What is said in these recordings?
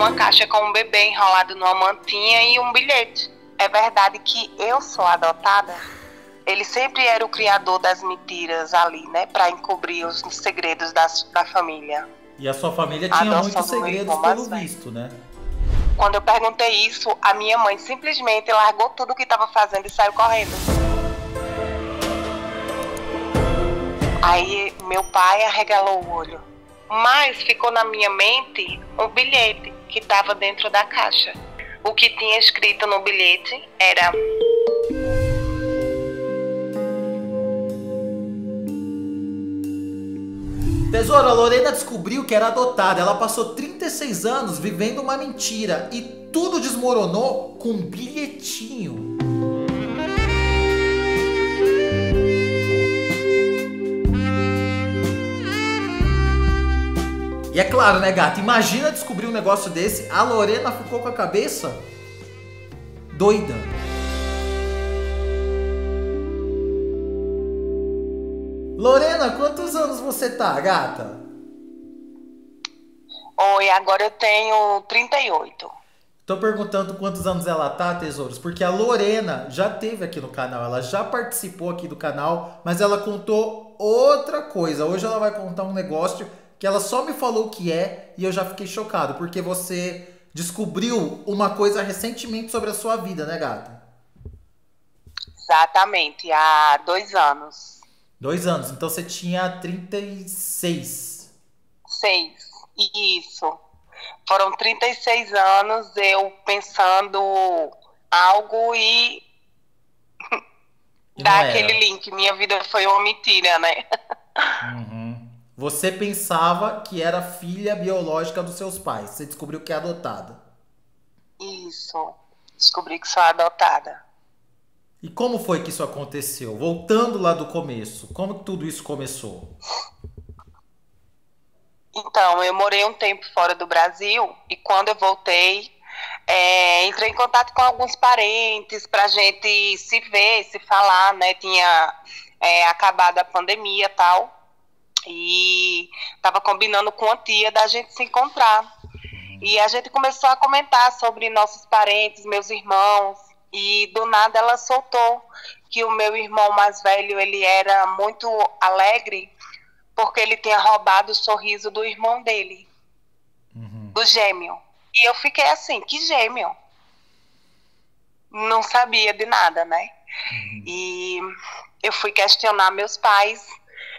uma caixa com um bebê enrolado numa mantinha e um bilhete. É verdade que eu sou adotada? Ele sempre era o criador das mentiras ali, né? Pra encobrir os segredos da família. E a sua família A tinha adoção muitos do meu segredos irmão pelo mais velho. visto, né? Quando eu perguntei isso, a minha mãe simplesmente largou tudo o que estava fazendo e saiu correndo. Aí meu pai arregalou o olho. Mas ficou na minha mente um bilhete que estava dentro da caixa. O que tinha escrito no bilhete era: Tesouro, a Lorena descobriu que era adotada. Ela passou 36 anos vivendo uma mentira e tudo desmoronou com um bilhetinho. E é claro, né, gata? Imagina descobrir um negócio desse. A Lorena ficou com a cabeça doida. Lorena, quantos anos você tá, gata? oi, agora eu tenho 38. Tô perguntando quantos anos ela tá, tesouros, porque a Lorena já teve aqui no canal, ela já participou aqui do canal, mas ela contou outra coisa. Hoje ela vai contar um negócio que ela só me falou o que é e eu já fiquei chocado, porque você descobriu uma coisa recentemente sobre a sua vida, né, gata? Exatamente, há 2 anos. 2 anos, então você tinha 36. 6. Isso. Foram 36 anos eu pensando algo e E não dar aquele era. link. Minha vida foi uma mentira, né? Uhum. Você pensava que era filha biológica dos seus pais, você descobriu que é adotada. Isso. Descobri que sou adotada. E como foi que isso aconteceu? Voltando lá do começo, como que tudo isso começou? Então, eu morei um tempo fora do Brasil e quando eu voltei, entrei em contato com alguns parentes pra gente se ver, se falar, né? Tinha acabado a pandemia e tal. E tava combinando com a tia da gente se encontrar. E a gente começou a comentar sobre nossos parentes, meus irmãos, e do nada ela soltou que o meu irmão mais velho, ele era muito alegre porque ele tinha roubado o sorriso do irmão dele, do gêmeo. E eu fiquei assim, que gêmeo? Não sabia de nada, né? E eu fui questionar meus pais,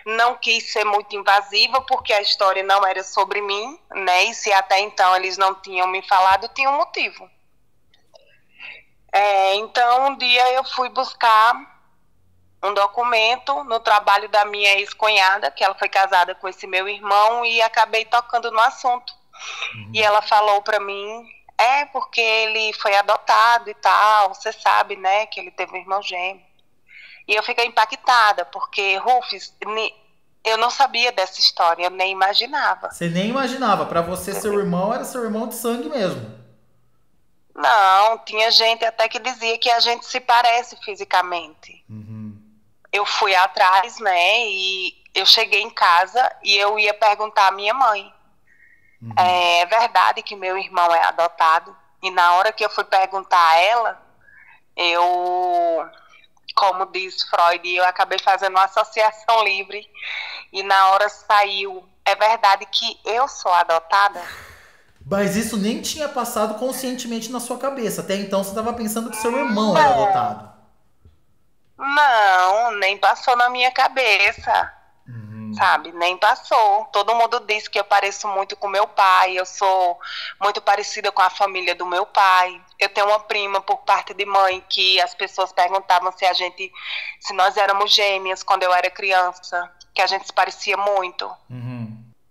não quis ser muito invasiva, porque a história não era sobre mim, né? E se até então eles não tinham me falado, tinha um motivo. Então, um dia eu fui buscar um documento no trabalho da minha ex-cunhada, que ela foi casada com esse meu irmão, e acabei tocando no assunto. E ela falou pra mim, porque ele foi adotado e tal, você sabe, né, que ele teve um irmão gêmeo. E eu fiquei impactada, porque, Rufus, eu não sabia dessa história, eu nem imaginava. Você nem imaginava, pra você seu irmão era seu irmão de sangue mesmo. Não, tinha gente até que dizia que a gente se parece fisicamente. Eu fui atrás, né, e eu cheguei em casa e eu ia perguntar à minha mãe. É verdade que meu irmão é adotado? E na hora que eu fui perguntar a ela, como diz Freud, eu acabei fazendo uma associação livre e na hora saiu, é verdade que eu sou adotada? Mas isso nem tinha passado conscientemente na sua cabeça. Até então você estava pensando que seu irmão era Não, adotado. não, nem passou na minha cabeça. Sabe, nem passou. Todo mundo diz que eu pareço muito com meu pai, eu sou muito parecida com a família do meu pai. Eu tenho uma prima por parte de mãe que as pessoas perguntavam se nós éramos gêmeas quando eu era criança, que a gente se parecia muito.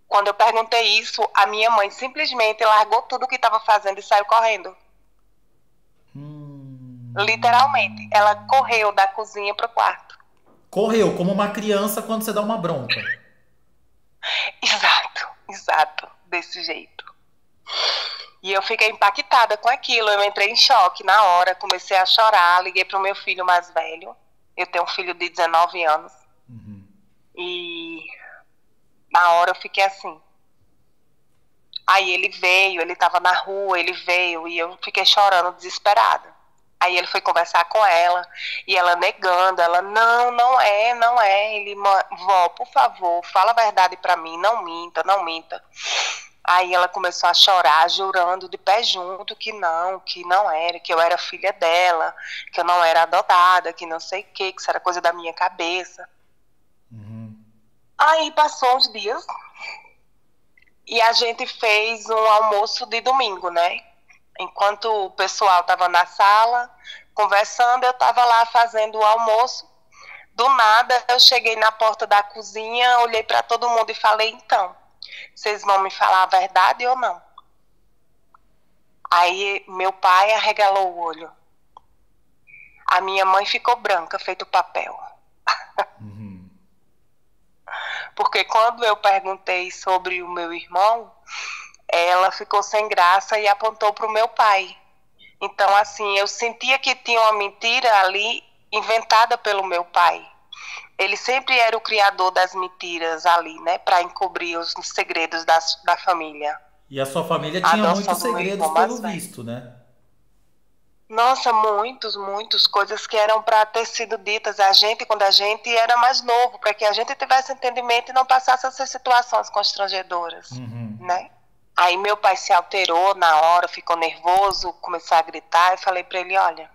Quando eu perguntei isso, a minha mãe simplesmente largou tudo o que estava fazendo e saiu correndo. Literalmente, ela correu da cozinha pro quarto. Correu como uma criança quando você dá uma bronca. Exato, desse jeito. E eu fiquei impactada com aquilo, eu entrei em choque na hora, comecei a chorar, liguei pro meu filho mais velho, eu tenho um filho de 19 anos, e na hora eu fiquei assim, Aí ele veio, ele estava na rua, ele veio e eu fiquei chorando, desesperada. Aí ele foi conversar com ela e ela negando, ela, não, não é, não é. Ele, vó, por favor, fala a verdade pra mim, não minta, não minta. Aí ela começou a chorar, jurando de pé junto que não era, que eu era filha dela, que eu não era adotada, que não sei o que isso era coisa da minha cabeça. Uhum. Aí passou uns dias e a gente fez um almoço de domingo, né? Enquanto o pessoal estava na sala conversando, eu estava lá fazendo o almoço. Do nada, eu cheguei na porta da cozinha, olhei para todo mundo e falei, então, vocês vão me falar a verdade ou não? Aí meu pai arregalou o olho. A minha mãe ficou branca, feito papel. Uhum. Porque quando eu perguntei sobre o meu irmão, ela ficou sem graça e apontou para o meu pai. Então, assim, eu sentia que tinha uma mentira ali inventada pelo meu pai. Ele sempre era o criador das mentiras ali, né? Para encobrir os segredos da família. E a sua família A tinha adoção muitos do meu segredos irmão pelo mais velho. visto, né? Nossa, muitas coisas que eram para ter sido ditas a gente quando a gente era mais novo, para que a gente tivesse entendimento e não passasse essas situações constrangedoras, Uhum. né? Aí meu pai se alterou na hora, ficou nervoso, começou a gritar e falei para ele, olha,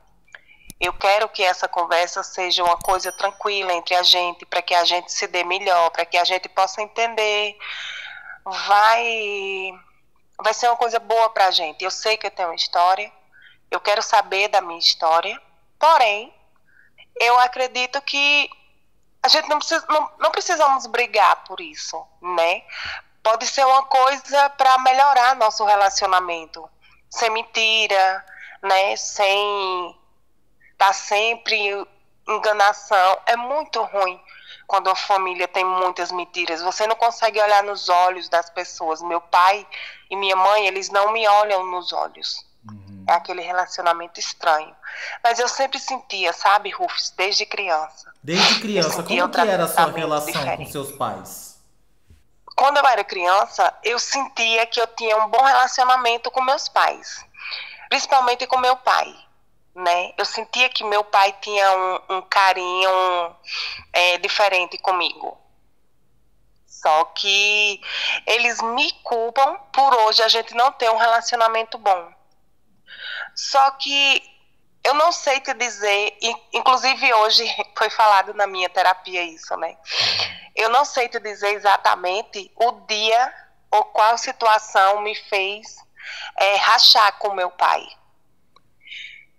eu quero que essa conversa seja uma coisa tranquila entre a gente, para que a gente se dê melhor, para que a gente possa entender. Vai ser uma coisa boa para a gente. Eu sei que eu tenho uma história, eu quero saber da minha história, porém, eu acredito que a gente não precisamos brigar por isso, né? Pode ser uma coisa para melhorar nosso relacionamento, sem mentira, né? Sem estar sempre enganação. É muito ruim quando a família tem muitas mentiras. Você não consegue olhar nos olhos das pessoas. Meu pai e minha mãe, eles não me olham nos olhos. É aquele relacionamento estranho. Mas eu sempre sentia, sabe, Rufus, desde criança. Desde criança, como que era a sua relação com diferente. seus pais? Quando eu era criança, eu sentia que eu tinha um bom relacionamento com meus pais. Principalmente com meu pai, né? Eu sentia que meu pai tinha um carinho diferente comigo. Só que eles me culpam por hoje a gente não ter um relacionamento bom. Só que eu não sei te dizer, inclusive hoje foi falado na minha terapia isso, né? Eu não sei te dizer exatamente o dia ou qual situação me fez rachar com meu pai.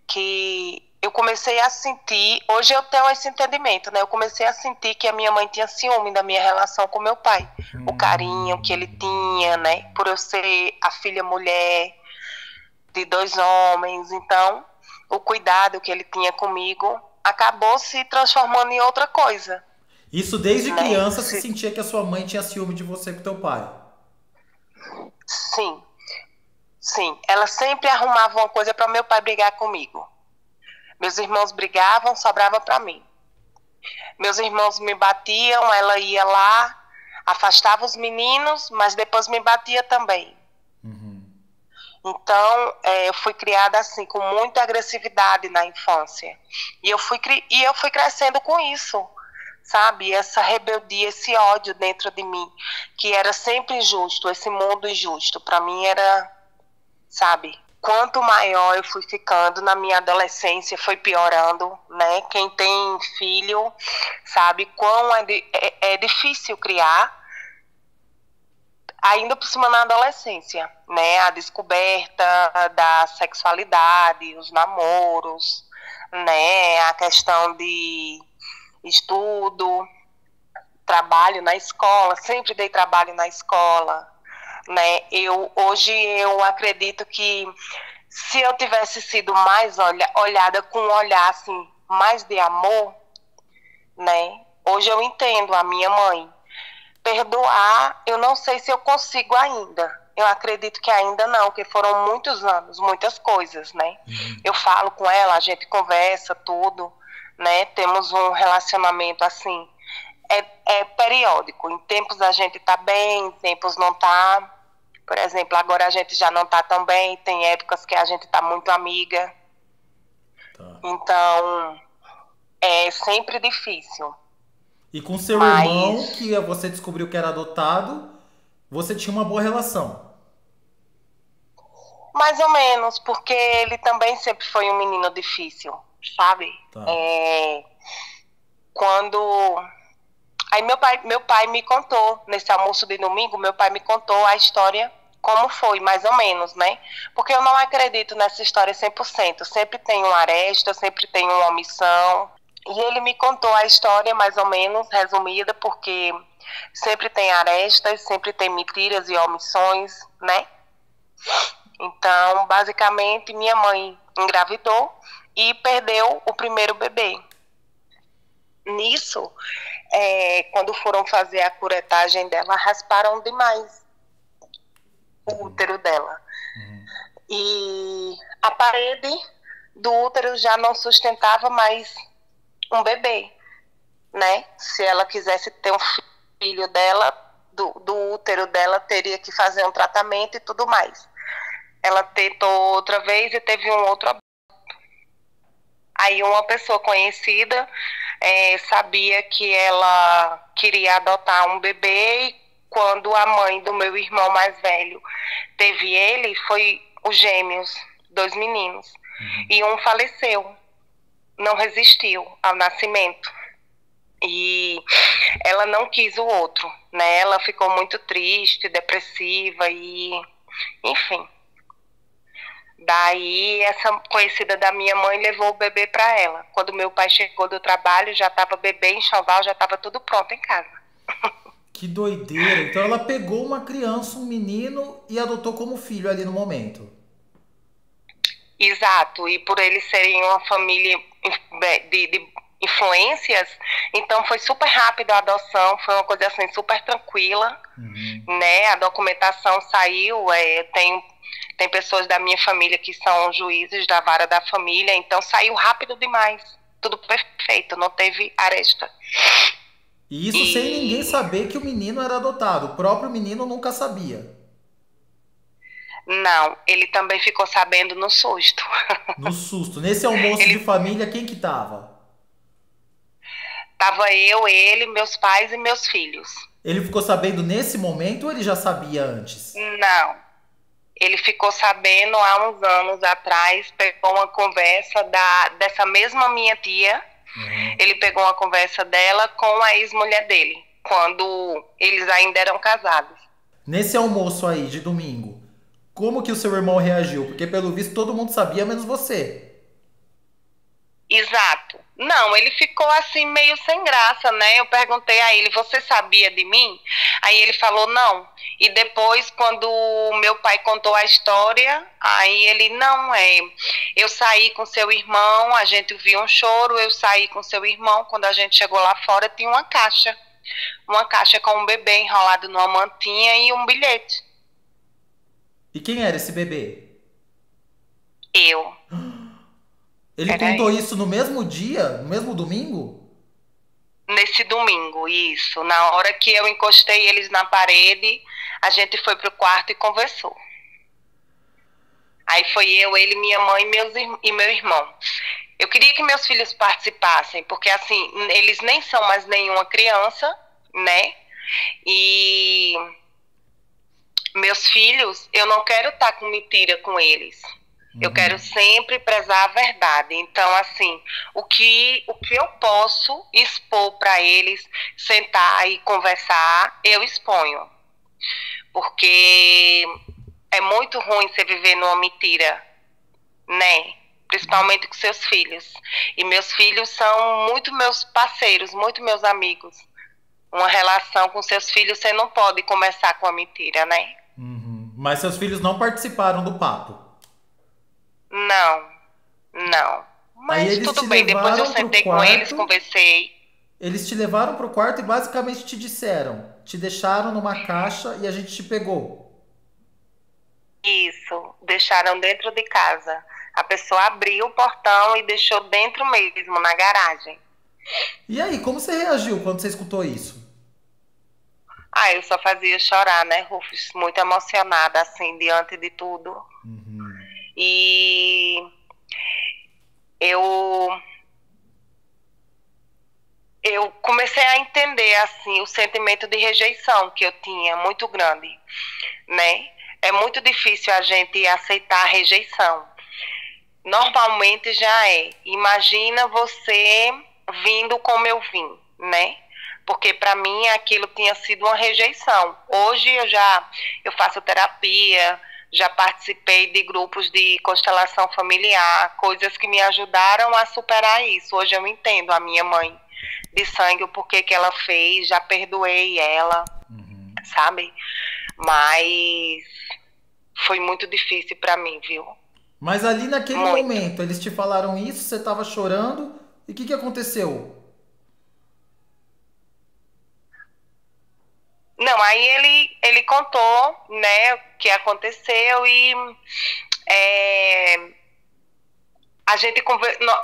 Que eu comecei a sentir, hoje eu tenho esse entendimento, né? Eu comecei a sentir que a minha mãe tinha ciúme da minha relação com meu pai. O carinho que ele tinha, né? Por eu ser a filha mulher de 2 homens, então o cuidado que ele tinha comigo acabou se transformando em outra coisa. Isso desde né? criança você sentia que a sua mãe tinha ciúme de você com teu pai? Sim, sim. Ela sempre arrumava uma coisa para meu pai brigar comigo. Meus irmãos brigavam, sobrava para mim. Meus irmãos me batiam, ela ia lá, afastava os meninos, mas depois me batia também. Então, eu fui criada assim, com muita agressividade na infância. E eu fui crescendo com isso, sabe? Essa rebeldia, esse ódio dentro de mim, que era sempre injusto, esse mundo injusto. Para mim era, sabe? Quanto maior eu fui ficando, na minha adolescência foi piorando, né? Quem tem filho sabe quão é difícil criar, ainda por cima na adolescência, né? A descoberta da sexualidade, os namoros, né? A questão de estudo, trabalho na escola, sempre dei trabalho na escola, né? Hoje eu acredito que se eu tivesse sido mais olhada com um olhar assim, mais de amor, né? Hoje eu entendo a minha mãe. Perdoar, eu não sei se eu consigo ainda. Eu acredito que ainda não, porque foram muitos anos, muitas coisas, né? Eu falo com ela, a gente conversa tudo, né? Temos um relacionamento assim, é periódico. Em tempos a gente tá bem, em tempos não tá. Por exemplo, agora a gente já não tá tão bem, tem épocas que a gente tá muito amiga. Tá. Então, é sempre difícil. E com seu irmão, Mas, que você descobriu que era adotado, você tinha uma boa relação. mais ou menos, porque ele também sempre foi um menino difícil, sabe? Tá. É, quando Aí meu pai me contou, nesse almoço de domingo, meu pai me contou a história como foi, mais ou menos, né? Porque eu não acredito nessa história 100%. Sempre tem uma aresta, sempre tem uma omissão. E ele me contou a história mais ou menos resumida, porque sempre tem arestas, sempre tem mentiras e omissões, né? Então, basicamente, minha mãe engravidou e perdeu o primeiro bebê. Nisso, quando foram fazer a curetagem dela, rasparam demais o útero dela. E a parede do útero já não sustentava mais um bebê, né? Se ela quisesse ter um filho dela, do útero dela, teria que fazer um tratamento e tudo mais. Ela tentou outra vez e teve um outro aborto. Aí uma pessoa conhecida sabia que ela queria adotar um bebê e quando a mãe do meu irmão mais velho teve ele, foi os gêmeos, 2 meninos. E um faleceu, não resistiu ao nascimento. E ela não quis o outro, né? Ela ficou muito triste, depressiva e, enfim. Daí, essa conhecida da minha mãe levou o bebê para ela. Quando meu pai chegou do trabalho, já estava bebê, enxoval, já estava tudo pronto em casa. Que doideira. Então ela pegou uma criança, um menino, e adotou como filho ali no momento. Exato, e por eles serem uma família de influências, então foi super rápido a adoção, foi uma coisa assim super tranquila, né? A documentação saiu, tem pessoas da minha família que são juízes da vara da família, então saiu rápido demais, tudo perfeito, não teve aresta. E isso sem ninguém saber que o menino era adotado. O próprio menino nunca sabia. Não, ele também ficou sabendo no susto. No susto. Nesse almoço de Ele família, quem que tava? tava eu, ele, meus pais e meus filhos. Ele ficou sabendo nesse momento ou ele já sabia antes? Não, ele ficou sabendo há uns anos atrás, pegou uma conversa dessa mesma minha tia, ele pegou uma conversa dela com a ex-mulher dele, quando eles ainda eram casados. Nesse almoço aí de domingo, como que o seu irmão reagiu? Porque pelo visto todo mundo sabia, menos você. Exato. Não, ele ficou assim meio sem graça, né? Eu perguntei a ele, você sabia de mim? Aí ele falou, não. E depois, quando meu pai contou a história, aí ele, não, eu saí com seu irmão, a gente viu um choro, eu saí com seu irmão, quando a gente chegou lá fora, tinha uma caixa com um bebê enrolado numa mantinha e um bilhete. E quem era esse bebê? Eu. Ele Era contou eu. isso no mesmo dia, no mesmo domingo? Nesse domingo, isso. Na hora que eu encostei eles na parede, a gente foi pro quarto e conversou. Aí foi eu, ele, minha mãe e meu irmão. Eu queria que meus filhos participassem, porque assim, eles nem são mais nenhuma criança, né? E meus filhos, eu não quero estar com mentira com eles. Eu quero sempre prezar a verdade. Então, assim, o que eu posso expor para eles, sentar e conversar, eu exponho. Porque é muito ruim você viver numa mentira, né? Principalmente com seus filhos. E meus filhos são muito meus parceiros, muito meus amigos. Uma relação com seus filhos, você não pode começar com a mentira, né? Mas seus filhos não participaram do papo. Não, não. Aí Mas eles tudo te bem, depois eu levaram pro sentei com eles, quarto. conversei. Eles te levaram pro quarto e basicamente te disseram, te deixaram numa caixa e a gente te pegou. Isso, deixaram dentro de casa. A pessoa abriu o portão e deixou dentro mesmo, na garagem. E aí, como você reagiu quando você escutou isso? Ah, eu só fazia chorar, né, Rufus? Muito emocionada, assim, diante de tudo. Uhum. E eu, eu comecei a entender, assim, o sentimento de rejeição que eu tinha, muito grande, né? É muito difícil a gente aceitar a rejeição. Normalmente já é. Imagina você vindo como eu vim, né? Porque para mim aquilo tinha sido uma rejeição. Hoje eu faço terapia, já participei de grupos de constelação familiar, coisas que me ajudaram a superar isso. Hoje eu entendo a minha mãe de sangue, o porquê que ela fez, já perdoei ela, sabe? Mas foi muito difícil para mim, viu? Mas ali naquele Muito. momento, eles te falaram isso, você estava chorando, e o que que aconteceu? Não, aí ele contou, né, o que aconteceu e é, a gente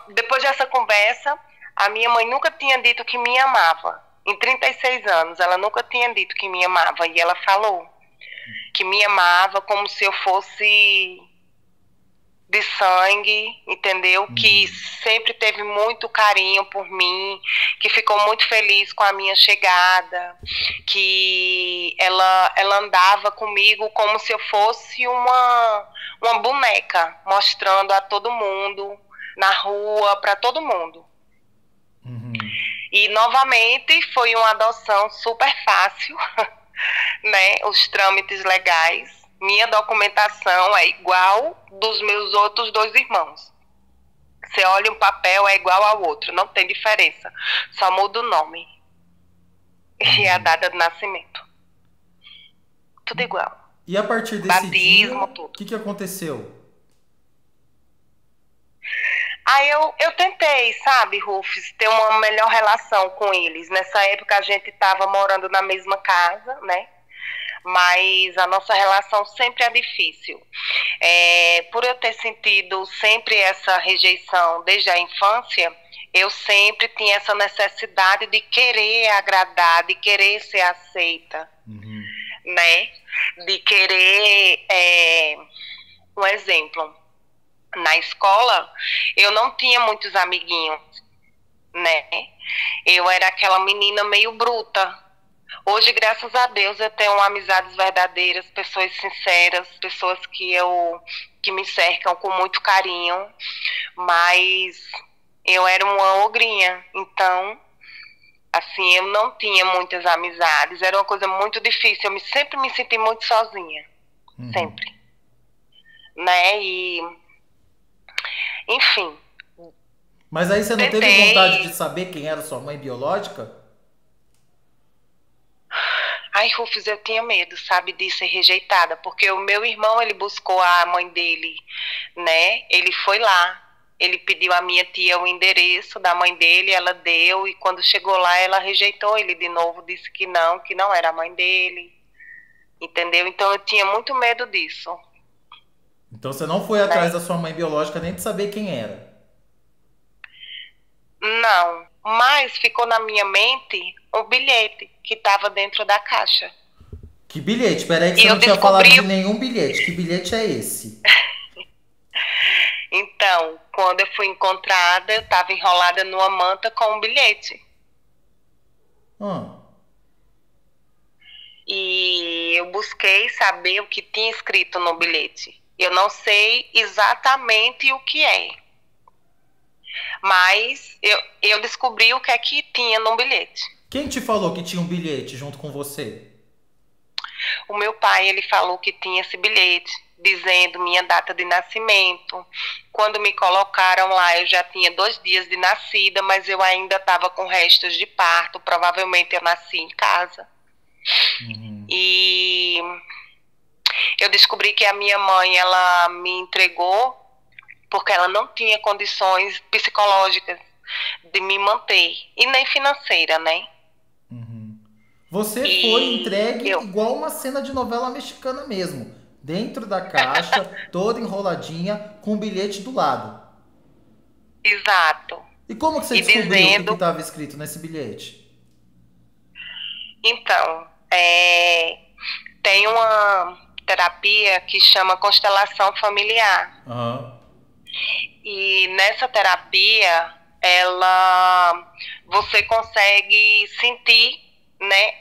depois dessa conversa, a minha mãe nunca tinha dito que me amava. Em 36 anos, ela nunca tinha dito que me amava e ela falou que me amava como se eu fosse de sangue, entendeu? Que sempre teve muito carinho por mim, que ficou muito feliz com a minha chegada, que ela andava comigo como se eu fosse uma boneca, mostrando a todo mundo, na rua, para todo mundo. Uhum. E, novamente, foi uma adoção super fácil, né? Os trâmites legais. Minha documentação é igual dos meus outros dois irmãos. Você olha um papel, é igual ao outro, não tem diferença. Só muda o nome e a data de nascimento. Tudo igual. E a partir desse dia, Batismo, o tudo. que aconteceu? Aí eu tentei, sabe, Rufus, ter uma melhor relação com eles. Nessa época a gente estava morando na mesma casa, né? Mas a nossa relação sempre é difícil. Por eu ter sentido sempre essa rejeição desde a infância, eu sempre tinha essa necessidade de querer agradar, de querer ser aceita, né? De querer, um exemplo, na escola eu não tinha muitos amiguinhos, né? Eu era aquela menina meio bruta. Hoje, graças a Deus, eu tenho amizades verdadeiras, pessoas sinceras, pessoas que me cercam com muito carinho, mas eu era uma ogrinha, então, assim, eu não tinha muitas amizades, era uma coisa muito difícil, sempre me senti muito sozinha, sempre, né, e, enfim. Mas aí você não teve vontade de saber quem era sua mãe biológica? Ai, Rufus, eu tinha medo, sabe, de ser rejeitada, porque o meu irmão, ele buscou a mãe dele, né, ele foi lá, ele pediu à minha tia o endereço da mãe dele, ela deu, e quando chegou lá, ela rejeitou ele de novo, disse que não era a mãe dele, entendeu? Então eu tinha muito medo disso. Então você não foi atrás da sua mãe biológica nem de saber quem era? Não, mas ficou na minha mente um bilhete que estava dentro da caixa. Que bilhete? Peraí que E você eu não tinha falado descobri. de nenhum bilhete. Que bilhete é esse? Então, quando eu fui encontrada, eu estava enrolada numa manta com um bilhete. E eu busquei saber o que tinha escrito no bilhete. Eu não sei exatamente o que é. Mas eu descobri o que é que tinha no bilhete. Quem te falou que tinha um bilhete junto com você? O meu pai, ele falou que tinha esse bilhete, dizendo minha data de nascimento. Quando me colocaram lá, eu já tinha 2 dias de nascida, mas eu ainda estava com restos de parto. Provavelmente eu nasci em casa. E eu descobri que a minha mãe, ela me entregou porque ela não tinha condições psicológicas de me manter, e nem financeira, né? Você foi entregue igual uma cena de novela mexicana mesmo. Dentro da caixa, toda enroladinha, com o bilhete do lado. Exato. E como que você descobriu o que estava escrito nesse bilhete? Então, É, tem uma terapia que chama constelação familiar. Aham. E nessa terapia, você consegue sentir, né,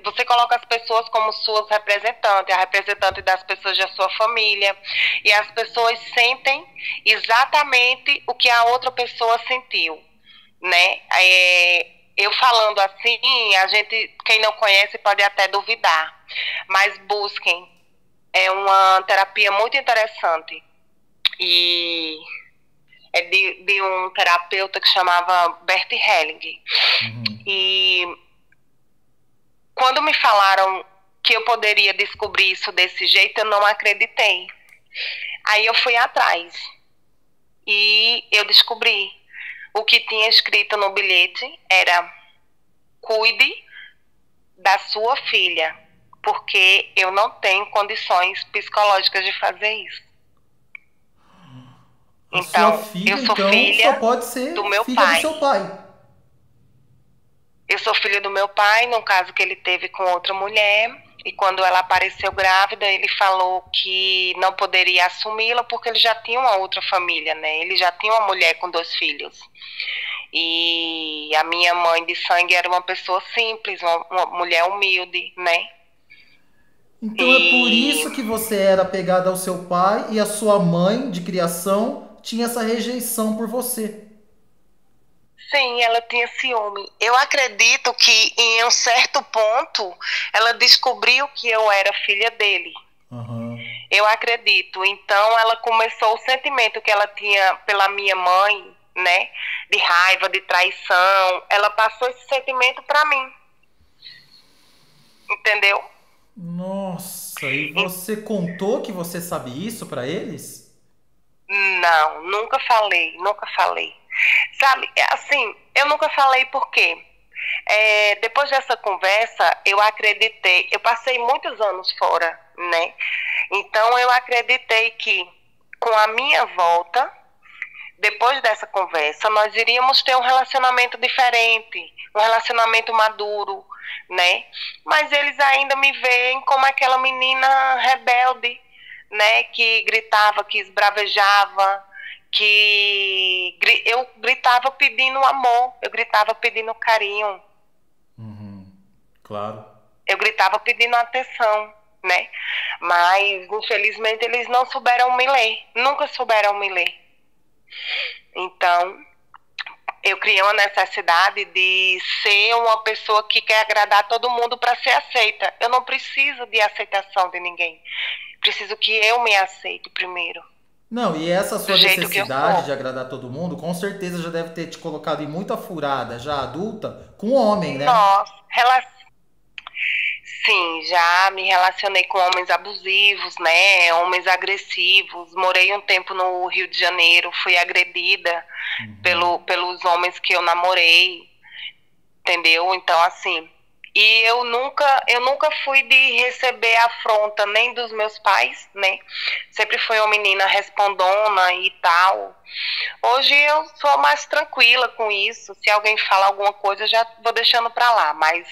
você coloca as pessoas como suas representantes, a representante das pessoas da sua família, e as pessoas sentem exatamente o que a outra pessoa sentiu, né? Eu falando assim, quem não conhece pode até duvidar, mas busquem, é uma terapia muito interessante. E é de um terapeuta que chamava Bert Helling. Uhum. E quando me falaram que eu poderia descobrir isso desse jeito, eu não acreditei. Aí eu fui atrás e eu descobri. O que tinha escrito no bilhete era: cuide da sua filha, porque eu não tenho condições psicológicas de fazer isso. A sua Então, eu filha, sou então, só filha pode do ser meu filha do pai. seu pai. Eu sou filha do meu pai, num caso que ele teve com outra mulher. E quando ela apareceu grávida, ele falou que não poderia assumi-la porque ele já tinha uma outra família, né? Ele já tinha uma mulher com 2 filhos. E a minha mãe de sangue era uma pessoa simples, uma mulher humilde, né? Então é por E isso que você era apegada ao seu pai e a sua mãe de criação tinha essa rejeição por você. sim, ela tinha ciúme. Eu acredito que em um certo ponto ela descobriu que eu era filha dele. Aham. Eu acredito. Então ela começou o sentimento que ela tinha pela minha mãe, né? De raiva, de traição. Ela passou esse sentimento para mim. Entendeu? Nossa, e você contou que você sabe isso pra eles? Não, nunca falei, nunca falei. Sabe, assim, eu nunca falei porque depois dessa conversa, eu acreditei, eu passei muitos anos fora, né? Então eu acreditei que com a minha volta, depois dessa conversa, nós iríamos ter um relacionamento diferente, um relacionamento maduro, né? Mas eles ainda me veem como aquela menina rebelde, né? Que gritava, que esbravejava, eu gritava pedindo amor, eu gritava pedindo carinho, Uhum, claro. eu gritava pedindo atenção, né? Mas, infelizmente, eles não souberam me ler, nunca souberam me ler. Então, eu criei uma necessidade de ser uma pessoa que quer agradar todo mundo para ser aceita. Eu não preciso de aceitação de ninguém. Preciso que eu me aceite primeiro, Não, e essa do sua jeito que eu necessidade sou. de agradar todo mundo, com certeza já deve ter te colocado em muita furada, já adulta, com homem, né? Nossa, sim, já me relacionei com homens abusivos, né? Homens agressivos. Morei um tempo no Rio de Janeiro, fui agredida Uhum. pelos homens que eu namorei, entendeu? Então, assim, e eu nunca fui de receber afronta nem dos meus pais, né? Sempre fui uma menina respondona e tal. Hoje eu sou mais tranquila com isso. Se alguém fala alguma coisa, eu já vou deixando pra lá. Mas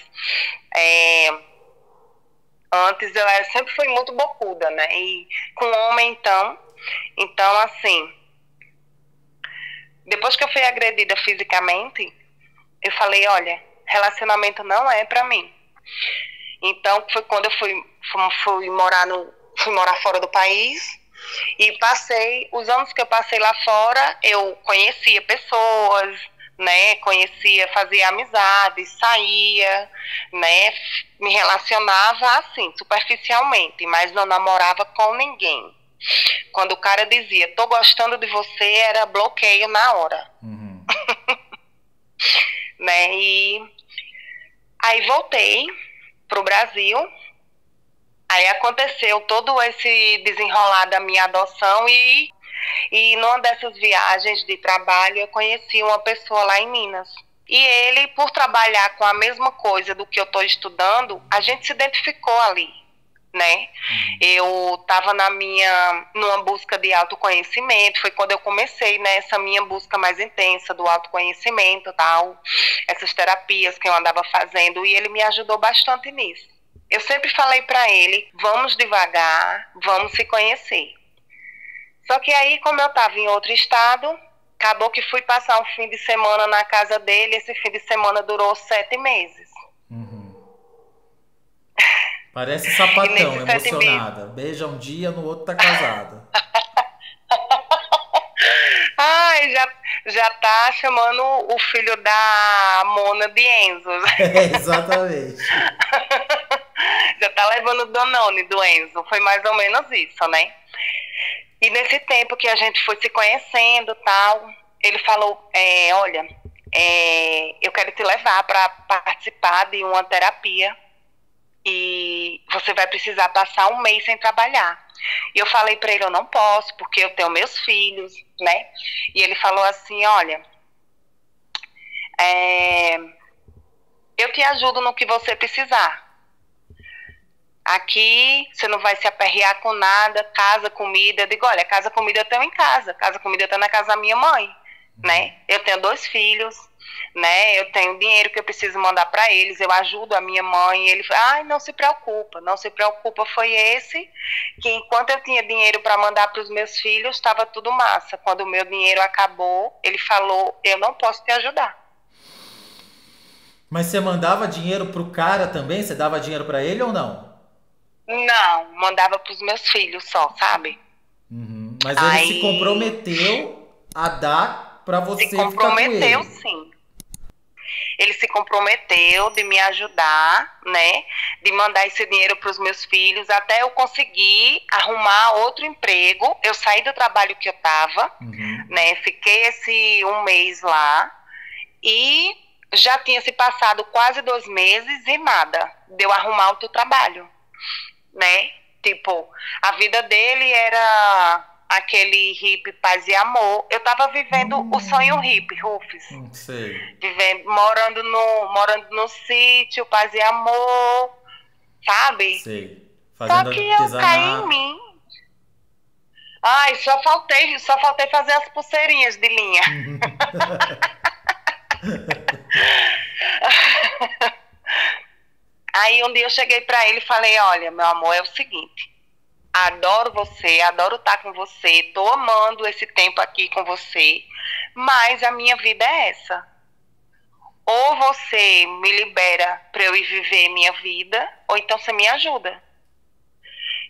antes sempre fui muito bocuda, né? E com homem, então, assim, depois que eu fui agredida fisicamente, eu falei, olha, relacionamento não é pra mim. Então, foi quando eu fui morar fora do país e os anos que eu passei lá fora, eu conhecia pessoas, né? Fazia amizades, saía, né? Me relacionava assim, superficialmente, mas não namorava com ninguém. Quando o cara dizia, tô gostando de você, era bloqueio na hora, Uhum. né? E aí voltei pro Brasil. Aí aconteceu todo esse desenrolar da minha adoção e numa dessas viagens de trabalho eu conheci uma pessoa lá em Minas. E ele, por trabalhar com a mesma coisa do que eu estou estudando, a gente se identificou ali. né? Eu estava numa busca de autoconhecimento, foi quando eu comecei nessa minha busca mais intensa do autoconhecimento, tal, essas terapias que eu andava fazendo, e ele me ajudou bastante nisso. Eu sempre falei para ele, vamos devagar, vamos se conhecer. Só que aí, como eu estava em outro estado, acabou que fui passar um fim de semana na casa dele, esse fim de semana durou 7 meses. Parece E sapatão, nesses 7 meses... emocionada. Beija um dia, no outro tá casada. Ai, já tá chamando o filho da Mona de Enzo. Exatamente. Já tá levando o Danone do Enzo. Foi mais ou menos isso, né? E nesse tempo que a gente foi se conhecendo e tal, ele falou, olha, eu quero te levar para participar de uma terapia e você vai precisar passar um mês sem trabalhar. E eu falei para ele, eu não posso, porque eu tenho meus filhos, né? E ele falou assim, olha, eu te ajudo no que você precisar. Aqui você não vai se aperrear com nada, casa, comida. Eu digo, olha, casa, comida eu tenho em casa. Casa, comida eu tenho na casa da minha mãe, né? Eu tenho 2 filhos, né? Eu tenho dinheiro que eu preciso mandar para eles. Eu ajudo a minha mãe. E ele falou, ai, não se preocupa. Não se preocupa, foi esse que enquanto eu tinha dinheiro para mandar para os meus filhos, estava tudo massa. Quando o meu dinheiro acabou, ele falou, eu não posso te ajudar. Mas você mandava dinheiro pro cara também? Você dava dinheiro para ele ou não? Não, mandava para os meus filhos só, sabe? Mas ele se comprometeu a dar para você ficar com ele. Se comprometeu, sim. Ele se comprometeu de me ajudar, né? De mandar esse dinheiro para os meus filhos até eu conseguir arrumar outro emprego. Eu saí do trabalho que eu estava, né? Fiquei esse um mês lá e já tinha se passado quase 2 meses e nada. Deu arrumar outro trabalho, né? Tipo, a vida dele era aquele hippie paz e amor. Eu tava vivendo o sonho hippie, Rufus. Sei. Morando no sítio, paz e amor, sabe? Sei. Só que eu caí em mim. Ai, só faltei fazer as pulseirinhas de linha. Aí um dia eu cheguei pra ele e falei, olha, meu amor, é o seguinte, adoro você, adoro estar com você, tô amando esse tempo aqui com você, mas a minha vida é essa. Ou você me libera pra eu ir viver minha vida, ou então você me ajuda.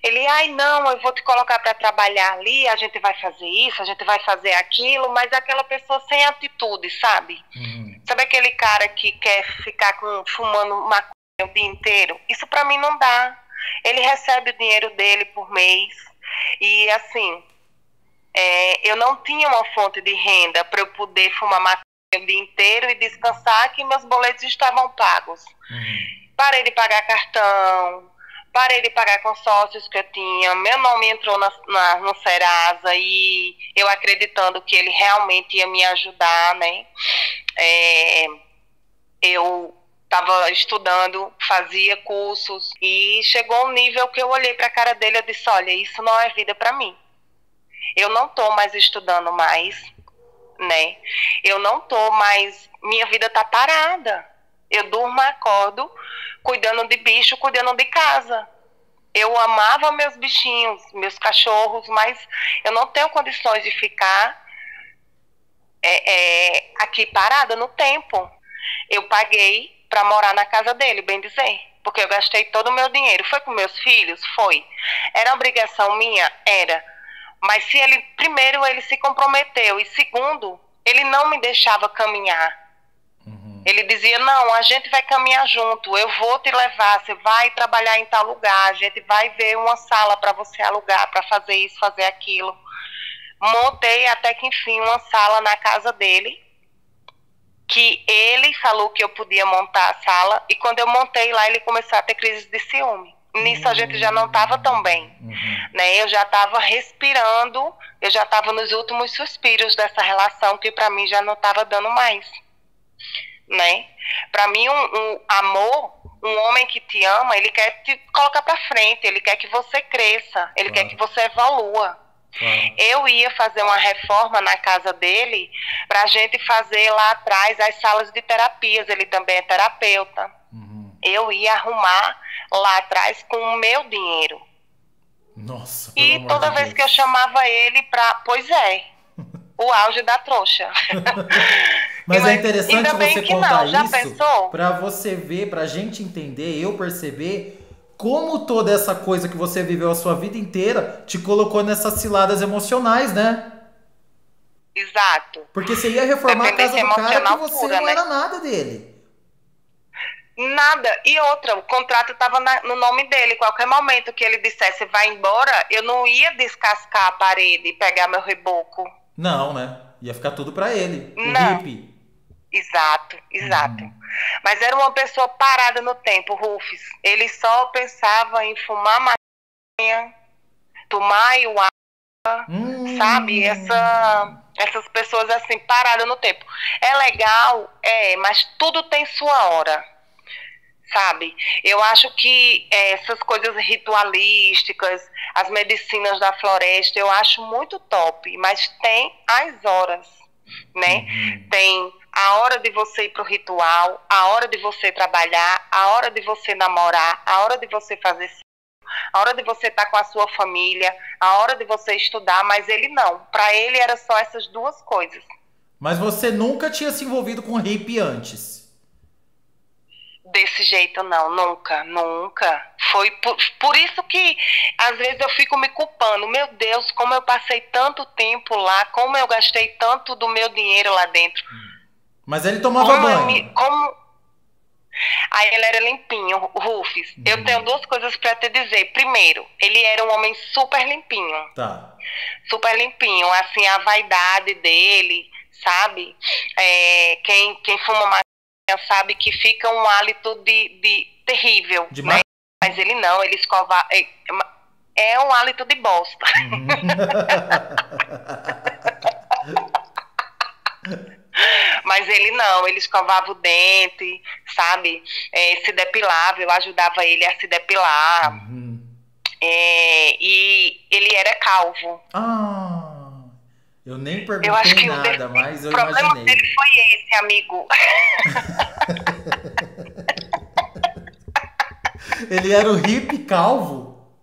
Ele, ai não, eu vou te colocar pra trabalhar ali, a gente vai fazer isso, a gente vai fazer aquilo, mas aquela pessoa sem atitude, sabe? Sabe aquele cara que quer ficar fumando maconha o dia inteiro? Isso pra mim não dá. Ele recebe o dinheiro dele por mês e assim, eu não tinha uma fonte de renda para eu poder fumar maconha o dia inteiro e descansar que meus boletos estavam pagos. Parei de pagar cartão, parei de pagar consórcios que eu tinha, meu nome entrou no Serasa e eu acreditando que ele realmente ia me ajudar, né? Eu estava estudando, fazia cursos e chegou um nível que eu olhei para a cara dele e disse, olha, isso não é vida para mim. Eu não estou mais estudando mais, né? Eu não estou mais, minha vida está parada. Eu durmo, acordo, cuidando de bicho, cuidando de casa. Eu amava meus bichinhos, meus cachorros, mas eu não tenho condições de ficar aqui parada no tempo. Eu paguei para morar na casa dele, bem dizer, porque eu gastei todo o meu dinheiro. Foi com meus filhos? Foi. Era obrigação minha? Era. Mas se ele, primeiro, ele se comprometeu e segundo, ele não me deixava caminhar. Ele dizia, não, a gente vai caminhar junto, eu vou te levar, você vai trabalhar em tal lugar, a gente vai ver uma sala para você alugar, para fazer isso, fazer aquilo. Montei até que enfim uma sala na casa dele, que ele falou que eu podia montar a sala, e quando eu montei lá, ele começou a ter crise de ciúme. Nisso a gente já não estava tão bem, né? Eu já estava respirando, eu já estava nos últimos suspiros dessa relação, que para mim já não estava dando mais, né? Para mim um amor Um homem que te ama, ele quer te colocar pra frente, ele quer que você cresça, ele quer que você evolua. Eu ia fazer uma reforma na casa dele pra gente fazer lá atrás as salas de terapias, ele também é terapeuta. Eu ia arrumar lá atrás com o meu dinheiro. Nossa, e toda vez que eu chamava ele pra... Pois é, o auge da trouxa. Mas é interessante você contar já isso pensou? pra você ver, pra gente entender, eu perceber como toda essa coisa que você viveu a sua vida inteira te colocou nessas ciladas emocionais, né? Exato. Porque você ia reformar a casa do cara que você pura, não era nada dele. Nada. E outra, o contrato estava no nome dele. Qualquer momento que ele dissesse vai embora, eu não ia descascar a parede e pegar meu reboco. Não, né? Ia ficar tudo pra ele. O não. hippie. Exato. Mas era uma pessoa parada no tempo, Rufus. Ele só pensava em fumar maconha, tomar ayahuasca, sabe? Essas pessoas assim, paradas no tempo. É legal, mas tudo tem sua hora. Sabe? Eu acho que essas coisas ritualísticas, as medicinas da floresta, eu acho muito top, mas tem as horas, né? Tem a hora de você ir pro ritual, a hora de você trabalhar, a hora de você namorar, a hora de você fazer sexo, a hora de você estar com a sua família, a hora de você estudar, mas ele não. Para ele era só essas duas coisas. Mas você nunca tinha se envolvido com hippie antes? Desse jeito não, nunca. Foi por isso que às vezes eu fico me culpando. Meu Deus, como eu passei tanto tempo lá, como eu gastei tanto do meu dinheiro lá dentro. Mas ele tomava banho? Aí ele era limpinho, Rufus. Eu tenho duas coisas pra te dizer. Primeiro, ele era um homem super limpinho. Tá. Super limpinho, assim, a vaidade dele, sabe? Quem fuma maconha sabe que fica um hálito de terrível, né? Mas ele não, ele escova... É um hálito de bosta. Mas ele não, ele escovava o dente, sabe? Se depilava, eu ajudava ele a se depilar. E ele era calvo. Eu nem perguntei nada, mas eu imaginei. O problema dele foi esse, amigo. Ele era o hippie calvo?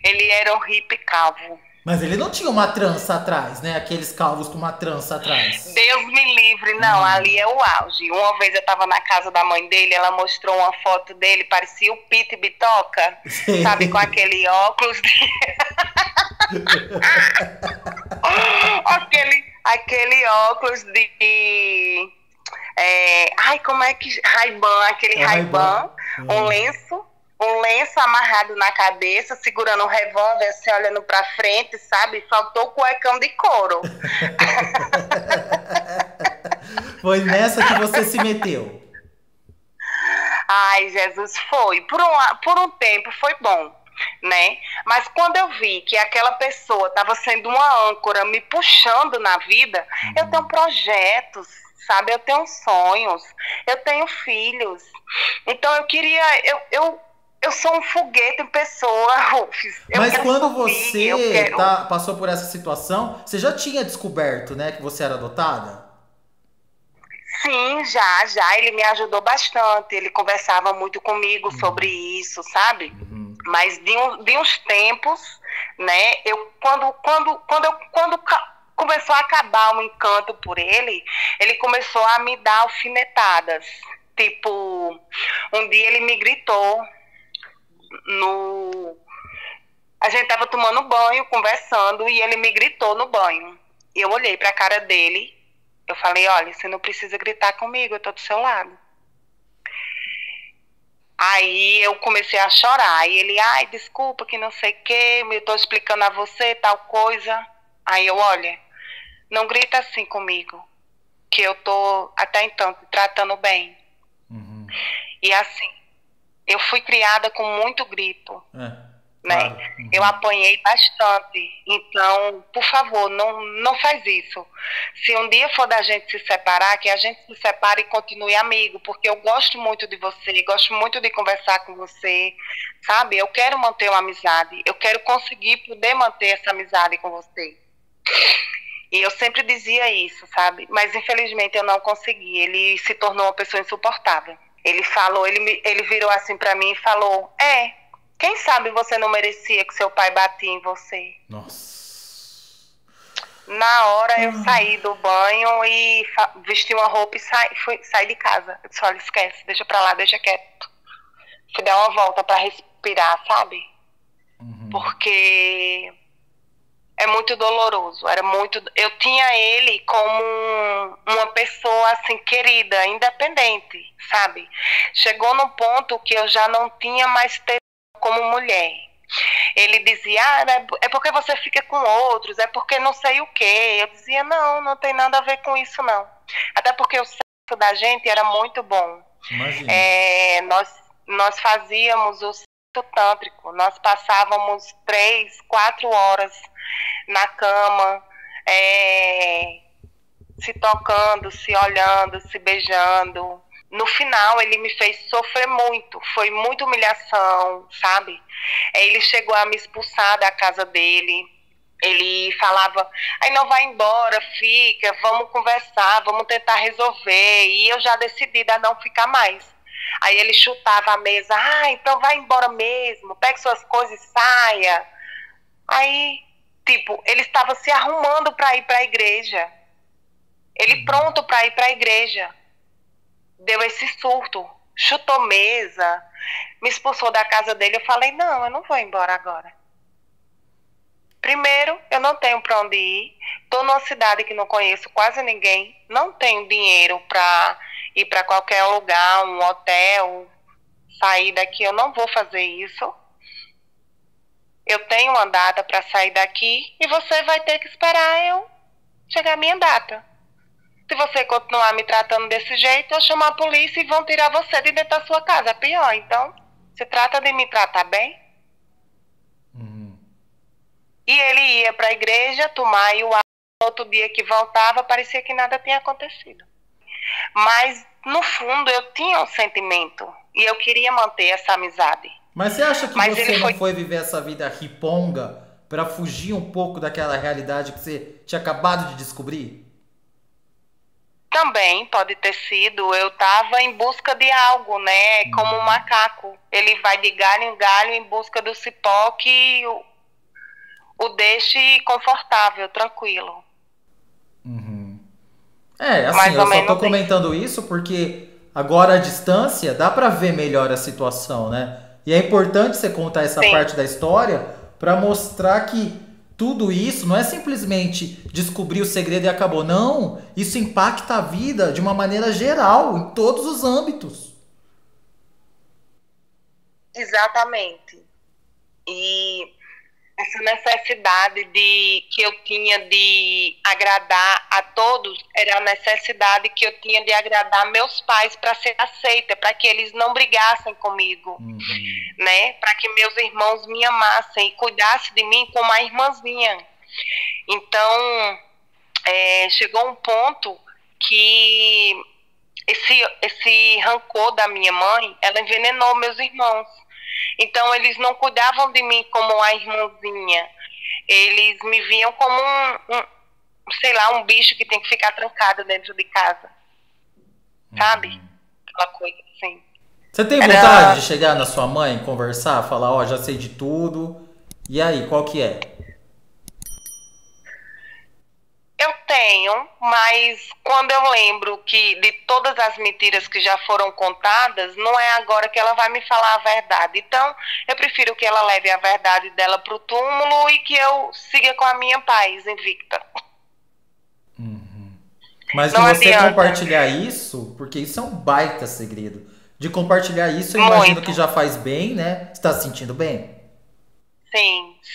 Ele era um hippie calvo. Mas ele não tinha uma trança atrás, né? Aqueles calvos com uma trança atrás. Deus me livre, não, ali é o auge. Uma vez eu tava na casa da mãe dele, ela mostrou uma foto dele, parecia o Pete Bitoca, sabe, com aquele óculos aquele óculos de ai, como é que... Ray-Ban, aquele Ray-Ban, um lenço amarrado na cabeça, segurando um revólver, assim, olhando pra frente, sabe? Faltou o cuecão de couro. Foi nessa que você se meteu? Ai, Jesus, foi. Por um tempo foi bom, né? Mas quando eu vi que aquela pessoa estava sendo uma âncora, me puxando na vida, eu tenho projetos, sabe? Eu tenho sonhos, eu tenho filhos. Então eu queria... Eu sou um foguete em pessoa, Rufus. Mas quando você passou por essa situação, você já tinha descoberto, né, que você era adotada? Sim, já. Ele me ajudou bastante. Ele conversava muito comigo sobre isso, sabe? Mas de uns tempos, né? Quando começou a acabar o encanto por ele, ele começou a me dar alfinetadas. Tipo, um dia ele me gritou a gente tava tomando banho, conversando, e ele me gritou no banho. E eu olhei pra cara dele, eu falei, olha, você não precisa gritar comigo, eu tô do seu lado. Aí eu comecei a chorar, e ele, ai, desculpa, que não sei o que, eu tô explicando a você, tal coisa. Aí eu, olha, não grita assim comigo, que eu tô até então te tratando bem. E assim, eu fui criada com muito grito, né? Claro. Eu apanhei bastante. Então, por favor, não faz isso. Se um dia for da gente se separar, que a gente se separe e continue amigo, porque eu gosto muito de você, gosto muito de conversar com você, sabe? Eu quero manter uma amizade, eu quero conseguir poder manter essa amizade com você. E eu sempre dizia isso, sabe? Mas infelizmente eu não consegui. Ele se tornou uma pessoa insuportável. Ele falou, ele virou assim pra mim e falou: quem sabe você não merecia que seu pai batia em você? Nossa. Na hora eu saí do banho e vesti uma roupa e saí de casa. Eu disse: olha, esquece, deixa pra lá, deixa quieto. Fui dar uma volta pra respirar, sabe? Porque é muito doloroso. Eu tinha ele como uma pessoa assim querida, independente, sabe? Chegou num ponto que eu já não tinha mais tesão como mulher. Ele dizia: é porque você fica com outros, é porque não sei o quê. Eu dizia: não tem nada a ver com isso, não. Até porque o sexo da gente era muito bom. Imagina. Nós fazíamos o sexo tântrico. Nós passávamos 3, 4 horas na cama, se tocando, se olhando, se beijando. No final, ele me fez sofrer muito. Foi muita humilhação, sabe? Ele chegou a me expulsar da casa dele. Ele falava: aí não vai embora, fica, vamos conversar, vamos tentar resolver. E eu já decidi a não ficar mais. Aí ele chutava a mesa: então vai embora mesmo, pegue suas coisas e saia. Aí, ele estava se arrumando para ir para a igreja. Ele pronto para ir para a igreja. Deu esse surto, chutou mesa, me expulsou da casa dele. Eu falei: não, eu não vou embora agora. Primeiro, eu não tenho para onde ir. Estou numa cidade que não conheço quase ninguém. Não tenho dinheiro para ir para qualquer lugar, um hotel, sair daqui. Eu não vou fazer isso. Eu tenho uma data para sair daqui e você vai ter que esperar eu chegar a minha data. Se você continuar me tratando desse jeito, eu chamo a polícia e vão tirar você de dentro da sua casa. É pior. Então, se trata de me tratar bem. E ele ia para a igreja tomar e o outro dia que voltava, parecia que nada tinha acontecido. Mas, no fundo, eu tinha um sentimento e eu queria manter essa amizade. Mas você acha que você não foi viver essa vida riponga para fugir um pouco daquela realidade que você tinha acabado de descobrir? Também pode ter sido. Eu estava em busca de algo, né? Como um macaco. Ele vai de galho em galho em busca do cipó que o deixe confortável, tranquilo. Assim, eu só tô comentando isso porque agora à distância dá pra ver melhor a situação, né? E é importante você contar essa parte da história pra mostrar que tudo isso não é simplesmente descobrir o segredo e acabou. Não, isso impacta a vida de uma maneira geral, em todos os âmbitos. Exatamente. E essa necessidade que eu tinha de agradar a todos era a necessidade que eu tinha de agradar meus pais para ser aceita, para que eles não brigassem comigo, né? Para que meus irmãos me amassem e cuidassem de mim como a irmãzinha. Então, chegou um ponto que esse rancor da minha mãe, ela envenenou meus irmãos. Então, eles não cuidavam de mim como a irmãzinha. Eles me viam como um bicho que tem que ficar trancado dentro de casa. Sabe? Aquela coisa assim. Você tem vontade de chegar na sua mãe, conversar, falar: já sei de tudo. E aí, qual que é? Eu tenho, mas quando eu lembro que de todas as mentiras que já foram contadas, não é agora que ela vai me falar a verdade. Então, eu prefiro que ela leve a verdade dela pro túmulo e que eu siga com a minha paz invicta. Mas de você compartilhar isso, porque isso é um baita segredo. De compartilhar isso, eu imagino que já faz bem, né? Você tá se sentindo bem?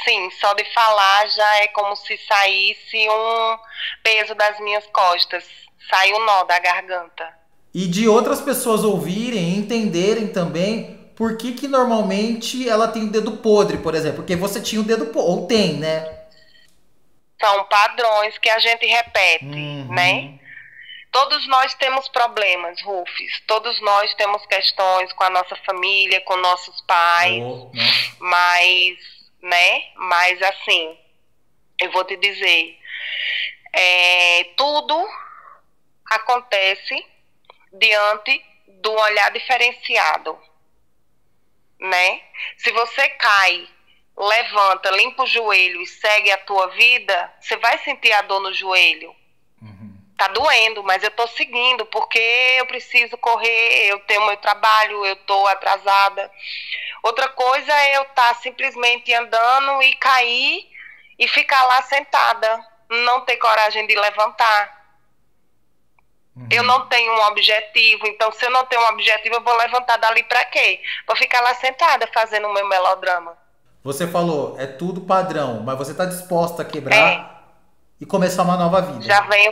Sim, só de falar já é como se saísse um peso das minhas costas, sai um nó da garganta. E de outras pessoas ouvirem e entenderem também por que que normalmente ela tem o dedo podre, por exemplo? Porque você tinha o dedo podre, ou tem, né? São padrões que a gente repete, né? Uhum. Todos nós temos problemas, Rufus. Todos nós temos questões com a nossa família, com nossos pais, Oh, nossa. mas, né? Mas assim, eu vou te dizer, tudo acontece diante do olhar diferenciado, né? Se você cai, levanta, limpa o joelho e segue a tua vida, você vai sentir a dor no joelho. Tá doendo, mas eu tô seguindo porque eu preciso correr, eu tenho meu trabalho, eu tô atrasada. Outra coisa é eu estar simplesmente andando e cair e ficar lá sentada, não ter coragem de levantar. Eu não tenho um objetivo, então se eu não tenho um objetivo, eu vou levantar dali pra quê? Vou ficar lá sentada fazendo o meu melodrama. Você falou, é tudo padrão, mas você tá disposta a É, quebrar e começar uma nova vida. já venho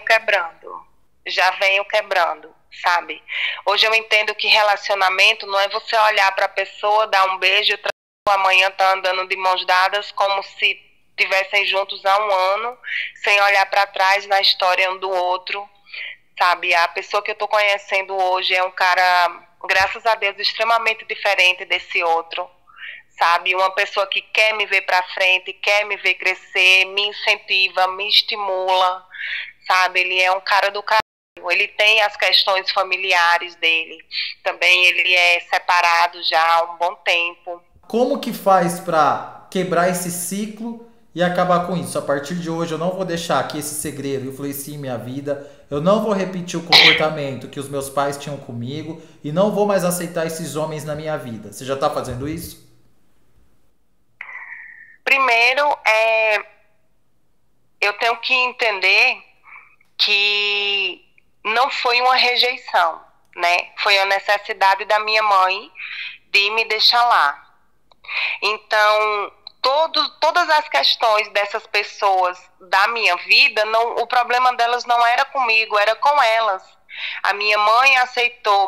quebrando, sabe? Hoje eu entendo que relacionamento não é você olhar pra pessoa, dar um beijo, amanhã tá andando de mãos dadas como se estivessem juntos há um ano, sem olhar pra trás na história um do outro. Sabe, a pessoa que eu tô conhecendo hoje é um cara, graças a Deus, extremamente diferente desse outro, sabe? Uma pessoa que quer me ver para frente, quer me ver crescer, me incentiva, me estimula, sabe? Ele é um cara do caralho. Ele tem as questões familiares dele. Também ele é separado já há um bom tempo. Como que faz pra quebrar esse ciclo e acabar com isso? A partir de hoje eu não vou deixar que esse segredo influencie minha vida. Eu não vou repetir o comportamento que os meus pais tinham comigo e não vou mais aceitar esses homens na minha vida. Você já tá fazendo isso? Primeiro, eu tenho que entender que não foi uma rejeição, né? Foi a necessidade da minha mãe de me deixar lá. Então, todas as questões dessas pessoas da minha vida, o problema delas não era comigo, era com elas. A minha mãe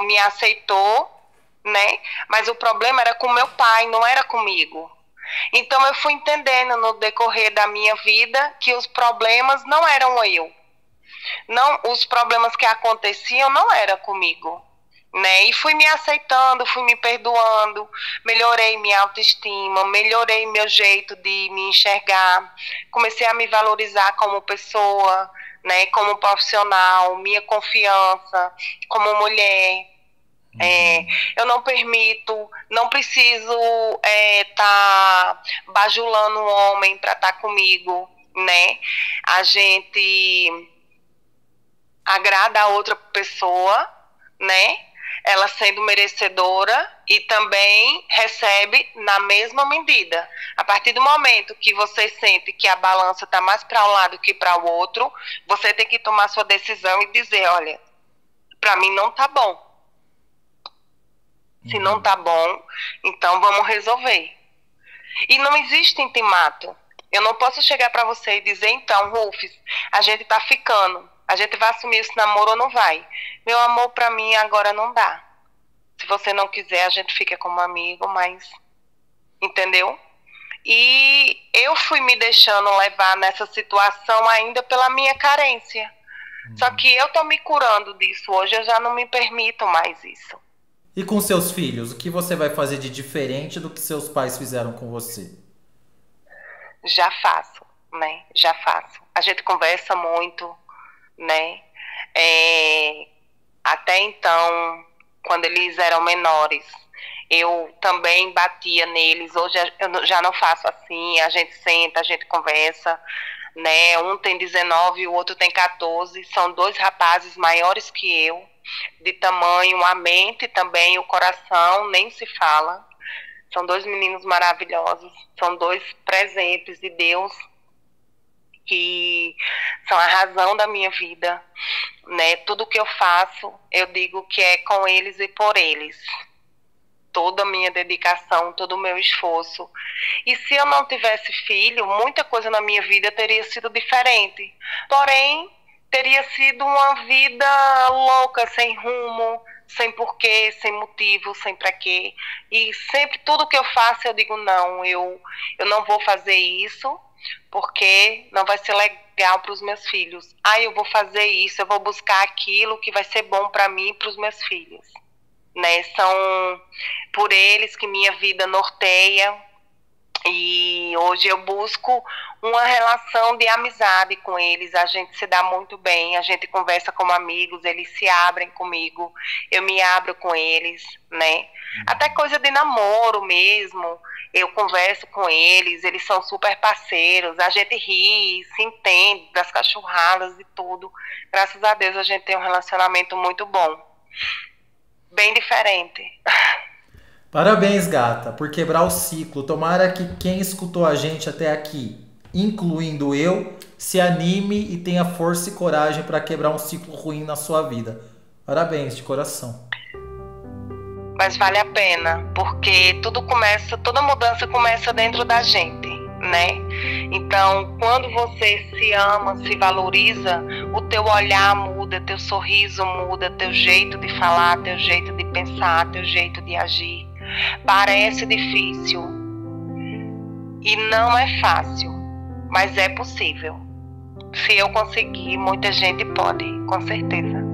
me aceitou, né? Mas o problema era com meu pai, não era comigo. Então eu fui entendendo no decorrer da minha vida que os problemas não eram eu. Não, os problemas que aconteciam não era comigo, né? E fui me aceitando, fui me perdoando, melhorei minha autoestima, melhorei meu jeito de me enxergar, comecei a me valorizar como pessoa, né? Como profissional, minha confiança como mulher. Eu não permito, não preciso tá bajulando um homem para estar comigo, né? A gente agrada a outra pessoa, né? Ela sendo merecedora e também recebe na mesma medida. A partir do momento que você sente que a balança está mais para um lado que para o outro, você tem que tomar sua decisão e dizer, olha, para mim não tá bom. Se não tá bom, então vamos resolver. E não existe intimato. Eu não posso chegar para você e dizer, então, Rufus, a gente tá ficando. A gente vai assumir esse namoro ou não vai? Meu amor, para mim agora não dá. Se você não quiser, a gente fica como amigo, mas... Entendeu? E eu fui me deixando levar nessa situação ainda pela minha carência. Só que eu tô me curando disso. Hoje eu já não me permito mais isso. E com seus filhos, o que você vai fazer de diferente do que seus pais fizeram com você? Já faço, né? Já faço. A gente conversa muito, né? Até então, quando eles eram menores, eu também batia neles. Hoje eu já não faço assim. A gente senta, a gente conversa, né? Um tem 19 e o outro tem 14. São dois rapazes maiores que eu, de tamanho, a mente também, o coração, nem se fala. São dois meninos maravilhosos, são dois presentes de Deus, que são a razão da minha vida, né? Tudo que eu faço, eu digo que é com eles e por eles. Toda a minha dedicação, todo o meu esforço. E se eu não tivesse filho, muita coisa na minha vida teria sido diferente. Porém, teria sido uma vida louca, sem rumo, sem porquê, sem motivo, sem pra quê. E sempre, tudo que eu faço, eu digo, não, eu não vou fazer isso, porque não vai ser legal para os meus filhos. Eu vou fazer isso, eu vou buscar aquilo que vai ser bom para mim e para os meus filhos. Né? São por eles que minha vida norteia. E hoje eu busco uma relação de amizade com eles, a gente se dá muito bem, a gente conversa como amigos, eles se abrem comigo, eu me abro com eles, né? Até coisa de namoro mesmo, eu converso com eles, eles são super parceiros, a gente ri, se entende, das cachorradas e tudo. Graças a Deus a gente tem um relacionamento muito bom, bem diferente. Parabéns, gata, por quebrar o ciclo. Tomara que quem escutou a gente até aqui, incluindo eu, se anime e tenha força e coragem para quebrar um ciclo ruim na sua vida. Parabéns, de coração. Mas vale a pena, porque tudo começa, toda mudança começa dentro da gente, né? Então, quando você se ama, se valoriza, o teu olhar muda, teu sorriso muda, teu jeito de falar, teu jeito de pensar, teu jeito de agir. Parece difícil e não é fácil, mas é possível. Se eu conseguir, muita gente pode, com certeza.